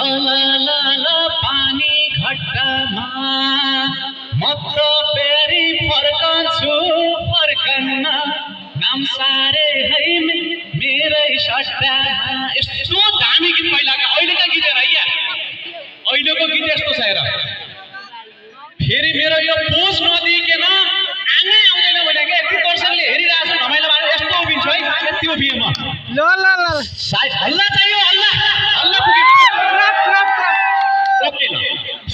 ल पानी घट्टामा म त फेरि फर्कन्छु फर्कन्न नाम सारे है मेरै सट्टामा। यस्तो दामी गीत पहिलाका अहिलेका गीत हेर या अहिलेको गीत यस्तो छ हेर। फेरि मेरो यो पोज नदिइकन आँगै आउँदैन भने के यति दर्शकले हेरिरहेछ रमाइलो भएर यस्तो उभिन्छु है यति उभिएँ म। ल ल ल सायद हल्ला चाहियो हल्ला हल्ला पुग्यो ओके ल।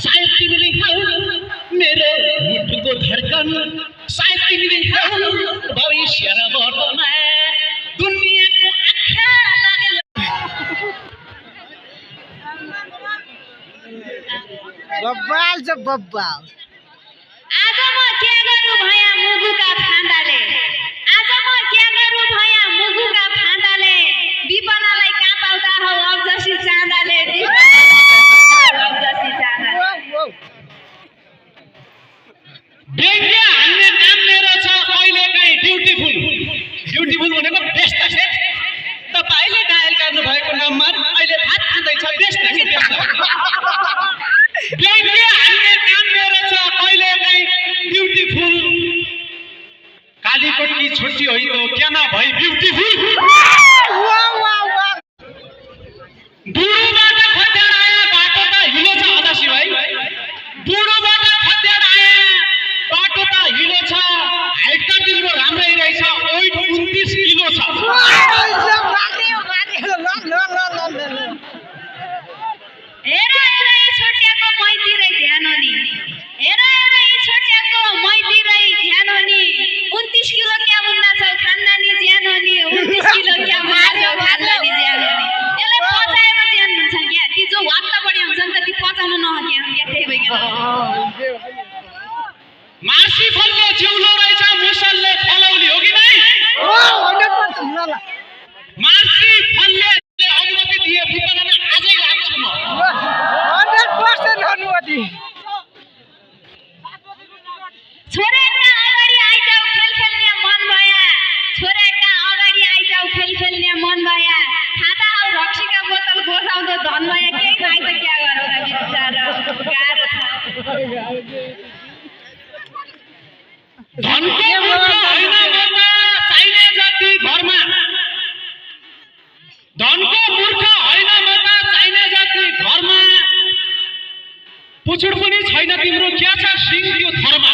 सायद तिमीले खाऊ मेरो मुटुको धड्कन सायद तिमीले खाऊ भविष्य र वर्तमान दुनियाँको आँखा लागेर बब्बाल छ बब्बाल। आज म के गरौँ भया मुगुका फाँदाले आज म के गरौँ भया मुगुका फाँदाले विपनालाई कहाँ पाउँदा हौ अब्जसी चाँदाले अब्जसी चाँदाले। व्यङ्ग्य हान्ने काम मेरो छ कहिलेकाहीँ ब्युटिफुल ब्युटिफुल भनेको बेस्ट छ। तपाईँले डायल गर्नु भएको नम्बर अहिले फाट खाँदैछ बेस्ट छ बेस्ट। व्यङ्ग्य हान्ने काम मेरो छ कहिलेकाहीँ ब्युटिफुल कालीकोट की छोटी होई तो क्या ना भाइ ब्युटिफुल। बुढोबाट खत्याड आया बाटो त हिलो छ अदासी भाइ बुढोबाट खत्याड आया बाटो त हिलो छ हाइट त तिम्रो राम्रै रहेछ वेट 29 किलो छ। हेर हेर यी छोटियाको मैतिरै ध्यान हो नि हेर हेर यी छोटियाको मैतिरै ध्यान हो नि 29 किलो क्या मुन्ना छौ खानदानी ज्यान हो नि 29 किलो क्या मुन्ना छौ खानदानी ज्यान हो नि। यसलाई पचाएको ज्यान हुन्छ क्या ती जो वात्ता बढी हुन्छन् त ती पचाउनु नहक्या क्या त्यही भइकन। मार्सी फलको जिउलो रहेछ मुसलले फलौली हो कि नै 100% मार्सी फलले अनुमति दिए विपनामा आजै लाग्छु म 100% अनुमति। छोराका अगाडि आइजाऊ खेल खेल्ने मन भया छोराका अगाडि आइजाऊ खेल खेल्ने मन भया खाँदा हौ रक्सीका बोतल गोसाउँदो धन भया केही खाइ त क्या गरौ र बिचारा गाह्रो छ। धनको मूर्ख होइन म त चाहिने जति घरमा धनको मूर्ख होइन म त चाहिने जति घरमा पुछुड पनि छैन तिम्रो क्या छ सिङ त्यो थरमा।